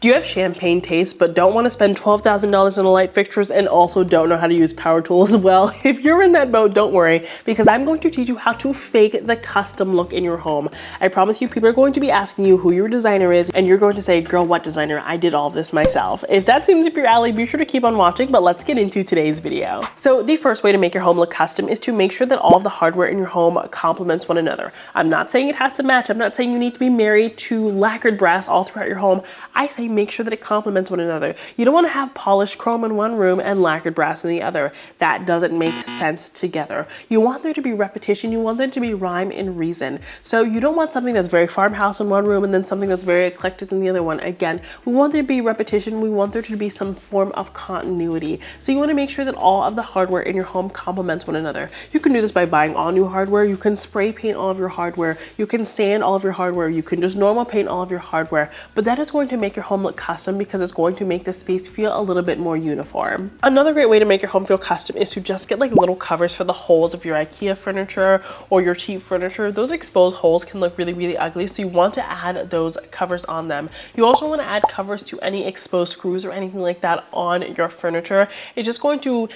Do you have champagne taste but don't want to spend $12,000 on the light fixtures and also don't know how to use power tools? Well, if you're in that boat, don't worry, because I'm going to teach you how to fake the custom look in your home. I promise you, people are going to be asking you who your designer is and you're going to say, girl, what designer? I did all of this myself. If that seems up your alley, be sure to keep on watching, but let's get into today's video. So the first way to make your home look custom is to make sure that all of the hardware in your home complements one another. I'm not saying it has to match. I'm not saying you need to be married to lacquered brass all throughout your home. I say make sure that it complements one another. You don't want to have polished chrome in one room and lacquered brass in the other. That doesn't make sense together. You want there to be repetition. You want there to be rhyme and reason. So you don't want something that's very farmhouse in one room and then something that's very eclectic in the other one. Again, we want there to be repetition. We want there to be some form of continuity. So you want to make sure that all of the hardware in your home complements one another. You can do this by buying all new hardware. You can spray paint all of your hardware. You can sand all of your hardware. You can just normal paint all of your hardware. But that is going to make your home look custom because it's going to make the space feel a little bit more uniform. Another great way to make your home feel custom is to just get like little covers for the holes of your IKEA furniture or your cheap furniture. Those exposed holes can look really, really ugly, so you want to add those covers on them. You also want to add covers to any exposed screws or anything like that on your furniture. It's just going to,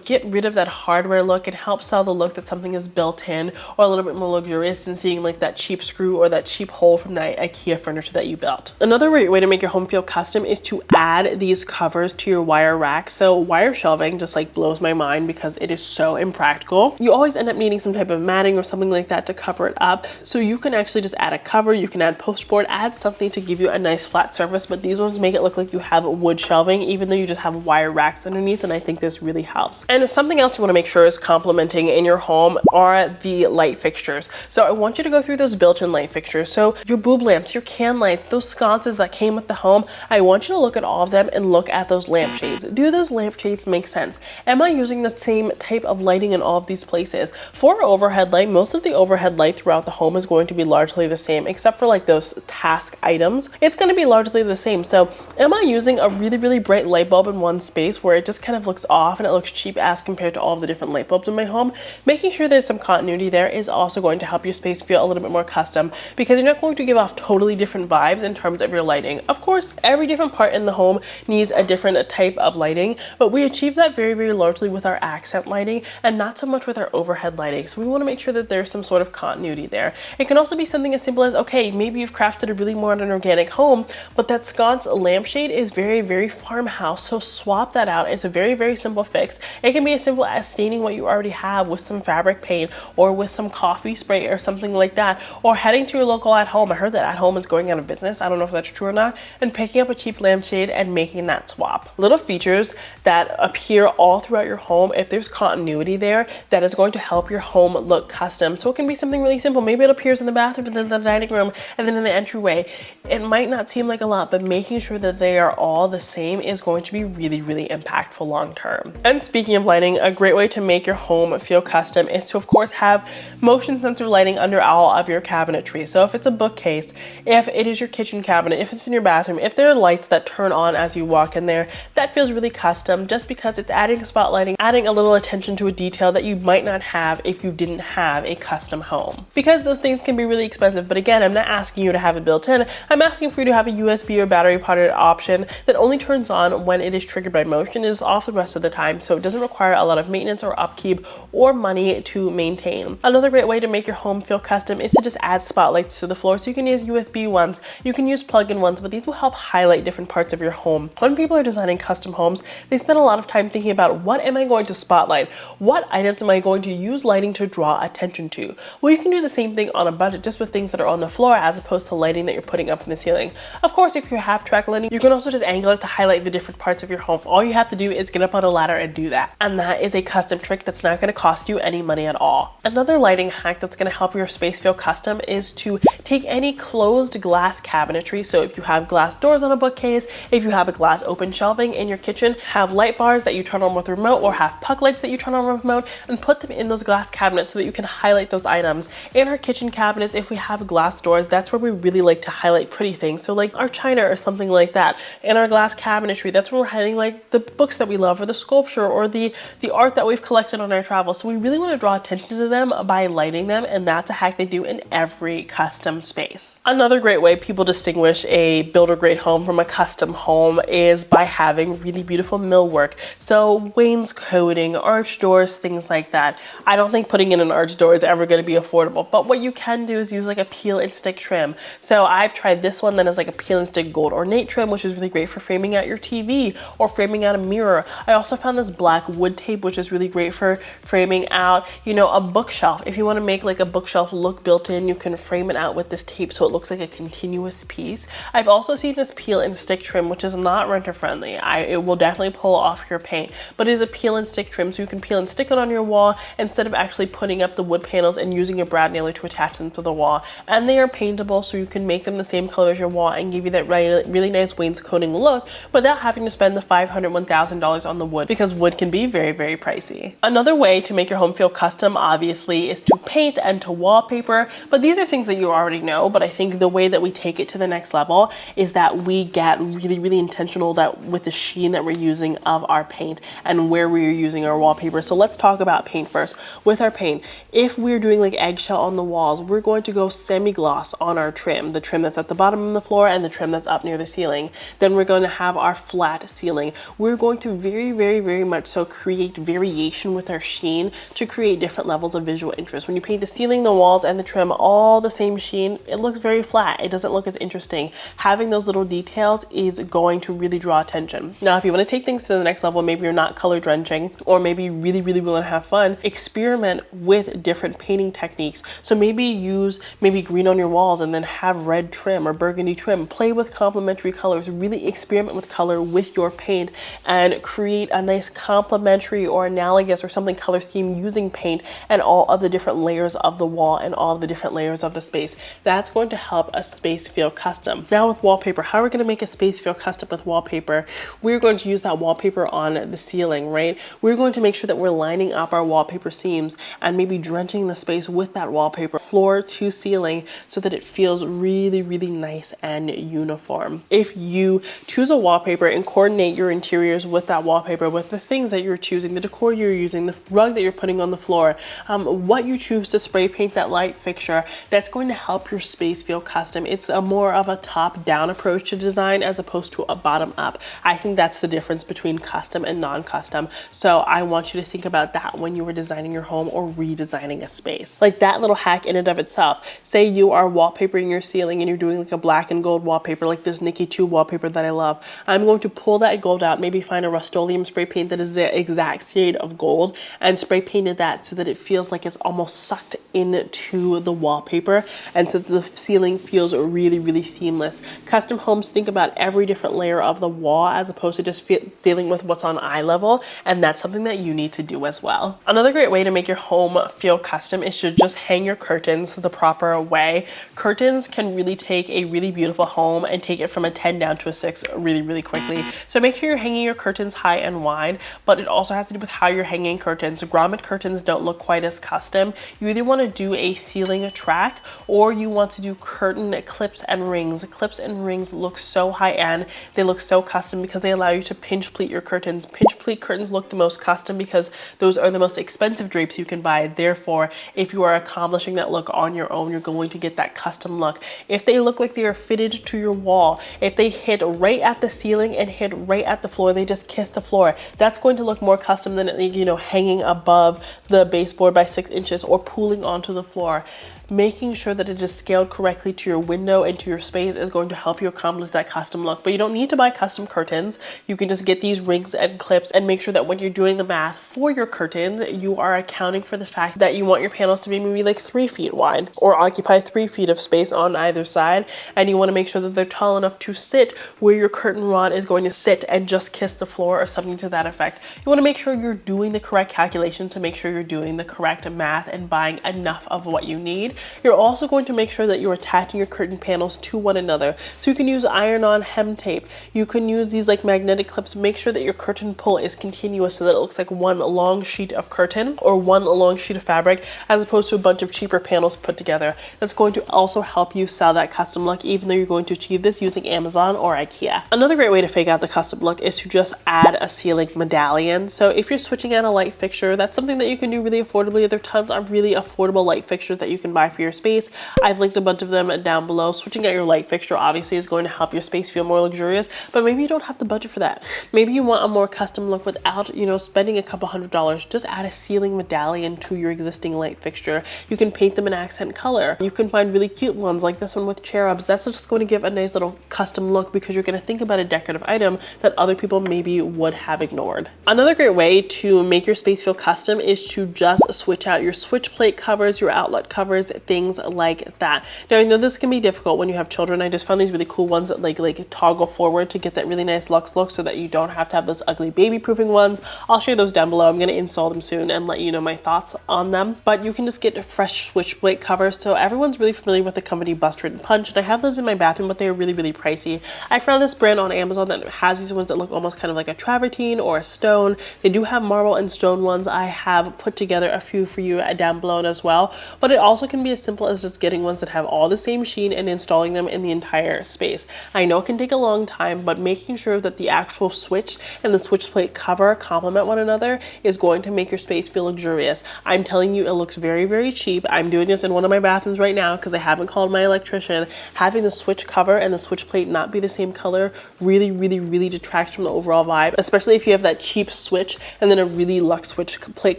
get rid of that hardware look and help sell the look that something is built in or a little bit more luxurious than seeing like that cheap screw or that cheap hole from that IKEA furniture that you built. Another great way to make your home feel custom is to add these covers to your wire rack. So wire shelving just like blows my mind because it is so impractical. You always end up needing some type of matting or something like that to cover it up. So you can actually just add a cover, you can add post board, add something to give you a nice flat surface, but these ones make it look like you have wood shelving even though you just have wire racks underneath, and I think this really helps. And something else you want to make sure is complementing in your home are the light fixtures. So I want you to go through those built-in light fixtures. So your boob lamps, your can lights, those sconces that came with the home, I want you to look at all of them and look at those lampshades. Do those lampshades make sense? Am I using the same type of lighting in all of these places? For overhead light, most of the overhead light throughout the home is going to be largely the same, except for like those task items. It's going to be largely the same. So am I using a really, really bright light bulb in one space where it just kind of looks off and it looks cheap as compared to all of the different light bulbs in my home? Making sure there's some continuity there is also going to help your space feel a little bit more custom, because you're not going to give off totally different vibes in terms of your lighting. Of course, every different part in the home needs a different type of lighting, but we achieve that very, very largely with our accent lighting and not so much with our overhead lighting. So we want to make sure that there's some sort of continuity there. It can also be something as simple as, okay, maybe you've crafted a really modern organic home, but that sconce lampshade is very, very farmhouse. So swap that out. It's a very, very simple fix. It can be as simple as staining what you already have with some fabric paint or with some coffee spray or something like that, or heading to your local At Home. I heard that At Home is going out of business. I don't know if that's true or not, and picking up a cheap lampshade and making that swap. Little features that appear all throughout your home, if there's continuity there, that is going to help your home look custom. So it can be something really simple. Maybe it appears in the bathroom and then the dining room and then in the entryway. It might not seem like a lot, but making sure that they are all the same is going to be really, really impactful long term. And speaking of lighting, a great way to make your home feel custom is to, of course, have motion sensor lighting under all of your cabinetry. So if it's a bookcase, if it is your kitchen cabinet, if it's in your bathroom, if there are lights that turn on as you walk in there, that feels really custom just because it's adding spotlighting, adding a little attention to a detail that you might not have if you didn't have a custom home. Because those things can be really expensive, but again, I'm not asking you to have it built in. I'm asking for you to have a USB or battery powered option that only turns on when it is triggered by motion and is off the rest of the time, so it doesn't require a lot of maintenance or upkeep or money to maintain. Another great way to make your home feel custom is to just add spotlights to the floor. So you can use USB ones, you can use plug-in ones, but these will help highlight different parts of your home. When people are designing custom homes, they spend a lot of time thinking about, what am I going to spotlight? What items am I going to use lighting to draw attention to? Well, you can do the same thing on a budget, just with things that are on the floor as opposed to lighting that you're putting up in the ceiling. Of course, if you have track lighting, you can also just angle it to highlight the different parts of your home. All you have to do is get up on a ladder and do that. And that is a custom trick that's not going to cost you any money at all. Another lighting hack that's going to help your space feel custom is to take any closed glass cabinetry. So if you have glass doors on a bookcase, if you have a glass open shelving in your kitchen, have light bars that you turn on with a remote, or have puck lights that you turn on with a remote, and put them in those glass cabinets so that you can highlight those items. In our kitchen cabinets, if we have glass doors, that's where we really like to highlight pretty things. So like our china or something like that. In our glass cabinetry, that's where we're highlighting like the books that we love, or the sculpture, or the art that we've collected on our travels. So we really want to draw attention to them by lighting them, and that's a hack they do in every custom space. Another great way people distinguish a builder grade great home from a custom home is by having really beautiful millwork. So wainscoting, arch doors, things like that. I don't think putting in an arch door is ever going to be affordable, but what you can do is use like a peel and stick trim. So I've tried this one that is like a peel and stick gold ornate trim, which is really great for framing out your TV or framing out a mirror. I also found this black wood tape, which is really great for framing out, you know, a bookshelf. If you want to make like a bookshelf look built in, you can frame it out with this tape so it looks like a continuous piece. I've also seen this peel and stick trim, which is not renter friendly. It will definitely pull off your paint, but it is a peel and stick trim, so you can peel and stick it on your wall instead of actually putting up the wood panels and using a brad nailer to attach them to the wall. And they are paintable, so you can make them the same color as your wall and give you that really nice wainscoting look without having to spend the $500, $1,000 on the wood, because wood can be very, very pricey. Another way to make your home feel custom, obviously, is to paint and to wallpaper, but these are things that you already know. But I think the way that we take it to the next level is that we get really intentional with the sheen that we're using of our paint and where we're using our wallpaper. So let's talk about paint first. With our paint, if we're doing like eggshell on the walls, we're going to go semi-gloss on our trim, the trim that's at the bottom of the floor and the trim that's up near the ceiling. Then we're going to have our flat ceiling. We're going to very much so create variation with our sheen to create different levels of visual interest. When you paint the ceiling, the walls, and the trim all the same sheen, it looks very flat. It doesn't look as interesting. Having those little details is going to really draw attention. Now, if you want to take things to the next level, maybe you're not color drenching, or maybe you really want to have fun, experiment with different painting techniques. So maybe use green on your walls and then have red trim or burgundy trim. Play with complementary colors. Really experiment with color with your paint and create a nice complementary or analogous or something color scheme using paint and all of the different layers of the wall and all of the different layers of the space. That's going to help a space feel custom. Now with wallpaper, how are we going to make a space feel custom with wallpaper? We're going to use that wallpaper on the ceiling, right? We're going to make sure that we're lining up our wallpaper seams and maybe drenching the space with that wallpaper floor to ceiling so that it feels really nice and uniform. If you choose a wallpaper and coordinate your interiors with that wallpaper, with the things that you're choosing, the decor you're using, the rug that you're putting on the floor, what you choose to spray paint that light fixture, that's going to help your space feel custom. It's a more of a top-down approach to design as opposed to a bottom-up. I think that's the difference between custom and non-custom. So I want you to think about that when you were designing your home or redesigning a space. Like that little hack in and of itself. Say you are wallpapering your ceiling and you're doing like a black and gold wallpaper, like this Nikki Chu wallpaper that I love. I'm going to pull that gold out, maybe find a Rust-Oleum spray paint that is the exact shade of gold and spray painted that so that it feels like it's almost sucked into the wallpaper and so that the ceiling feels really seamless. Custom homes think about every different layer of the wall as opposed to just dealing with what's on eye level, and that's something that you need to do as well. Another great way to make your home feel custom is to just hang your curtains the proper way. Curtains can really take a really beautiful home and take it from a 10 down to a 6 really quickly. So make sure you're hanging your curtains high and wide, but it also has to do with how you're hanging curtains. Grommet curtains don't look quite as custom. You either want to do a ceiling track or you want to do curtain clips and rings. Clips and rings look so high end. They look so custom because they allow you to pinch pleat your curtains. Pinch pleat curtains look the most custom because those are the most expensive drapes you can buy. Therefore, if you are accomplishing that look on your own, you're going to get that custom look. If they look like they are fitted to your wall, if they hit right at the ceiling and hit right at the floor, they just kiss the floor, that's going to look more custom than, you know, hanging above the baseboard by 6 inches or pooling onto the floor. Making sure that it is scaled correctly to your window and to your space is going to help you accomplish that custom look. But you don't need to buy custom curtains. You can just get these rings and clips and make sure that when you're doing the math for your curtains, you are accounting for the fact that you want your panels to be maybe like 3 feet wide or occupy 3 feet of space on either side. And you want to make sure that they're tall enough to sit where your curtain rod is going to sit and just kiss the floor or something to that effect. You want to make sure you're doing the correct calculation to make sure you're doing the correct math and buying enough of what you need. You're also going to make sure that you're attaching your curtain panels to one another. So you can use iron-on hem tape. You can use these like magnetic clips. Make sure that your curtain pull is continuous so that it looks like one long sheet of curtain or one long sheet of fabric as opposed to a bunch of cheaper panels put together. That's going to also help you sell that custom look, even though you're going to achieve this using Amazon or IKEA. Another great way to fake out the custom look is to just add a ceiling medallion. So if you're switching out a light fixture, that's something that you can do really affordably. There are tons of really affordable light fixtures that you can buy buy for your space. I've linked a bunch of them down below. Switching out your light fixture obviously is going to help your space feel more luxurious, but maybe you don't have the budget for that. Maybe you want a more custom look without, you know, spending a couple $100. Just add a ceiling medallion to your existing light fixture. You can paint them an accent color. You can find really cute ones like this one with cherubs. That's just going to give a nice little custom look because you're going to think about a decorative item that other people maybe would have ignored. Another great way to make your space feel custom is to just switch out your switch plate covers, your outlet covers, things like that. Now, I know this can be difficult when you have children. I just found these really cool ones that like toggle forward to get that really nice luxe look so that you don't have to have those ugly baby proofing ones. I'll share those down below. I'm going to install them soon and let you know my thoughts on them. But you can just get fresh switch plate covers. So everyone's really familiar with the company Buster and Punch, and I have those in my bathroom, but they're really pricey. I found this brand on Amazon that has these ones that look almost kind of like a travertine or a stone. They do have marble and stone ones. I have put together a few for you down below as well, but it also can be as simple as just getting ones that have all the same sheen and installing them in the entire space. I know it can take a long time, but making sure that the actual switch and the switch plate cover complement one another is going to make your space feel luxurious. I'm telling you, it looks very cheap. I'm doing this in one of my bathrooms right now because I haven't called my electrician. Having the switch cover and the switch plate not be the same color really detracts from the overall vibe, especially if you have that cheap switch and then a really luxe switch plate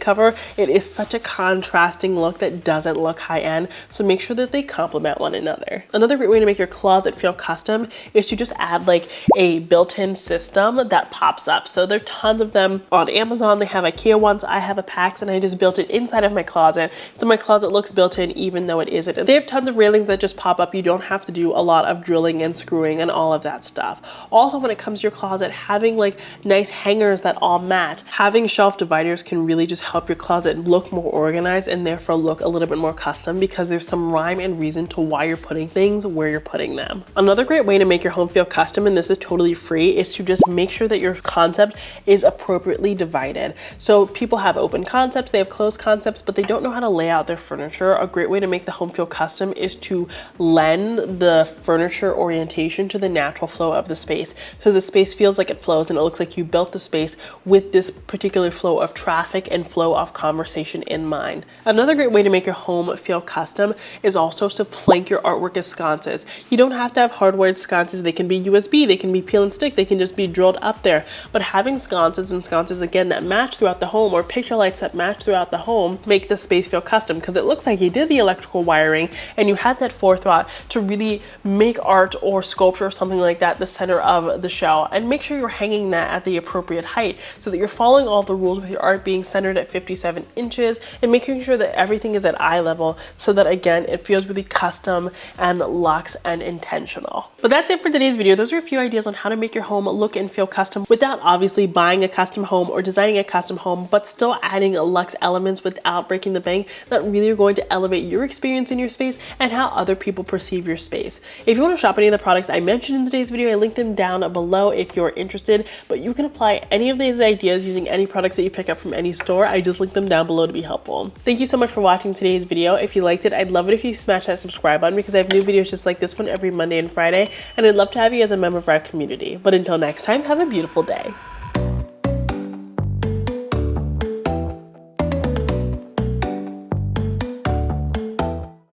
cover. It is such a contrasting look that doesn't look high-end, so make sure that they complement one another. Another great way to make your closet feel custom is to just add like a built-in system that pops up. So there are tons of them on Amazon. They have IKEA ones. I have a PAX and I just built it inside of my closet, so my closet looks built in even though it isn't. They have tons of railings that just pop up. You don't have to do a lot of drilling and screwing and all of that stuff. Also, when it comes to your closet, having like nice hangers that all match, having shelf dividers can really just help your closet look more organized and therefore look a little bit more custom because there's some rhyme and reason to why you're putting things where you're putting them. Another great way to make your home feel custom, and this is totally free, is to just make sure that your concept is appropriately divided. So people have open concepts, they have closed concepts, but they don't know how to lay out their furniture. A great way to make the home feel custom is to lend the furniture orientation to the natural flow of the space. So the space feels like it flows and it looks like you built the space with this particular flow of traffic and flow of conversation in mind. Another great way to make your home feel custom is also to plank your artwork as sconces. You don't have to have hardwired sconces. They can be USB, they can be peel and stick, they can just be drilled up there. But having sconces and sconces again that match throughout the home, or picture lights that match throughout the home, make the space feel custom because it looks like you did the electrical wiring and you had that forethought to really make art or sculpture or something like that the center of the shell. And make sure you're hanging that at the appropriate height so that you're following all the rules with your art being centered at 57 inches and making sure that everything is at eye level so that again it feels really custom and luxe and intentional. But that's it for today's video. Those are a few ideas on how to make your home look and feel custom without obviously buying a custom home or designing a custom home, but still adding luxe elements without breaking the bank that really are going to elevate your experience in your space and how other people perceive your space. If you want to shop any of the products I mentioned in today's video, I linked them down below if you're interested, but you can apply any of these ideas using any products that you pick up from any store. I just linked them down below to be helpful. Thank you so much for watching today's video. If you liked it, I'd love it if you smash that subscribe button because I have new videos just like this one every Monday and Friday, and I'd love to have you as a member of our community. But until next time, have a beautiful day.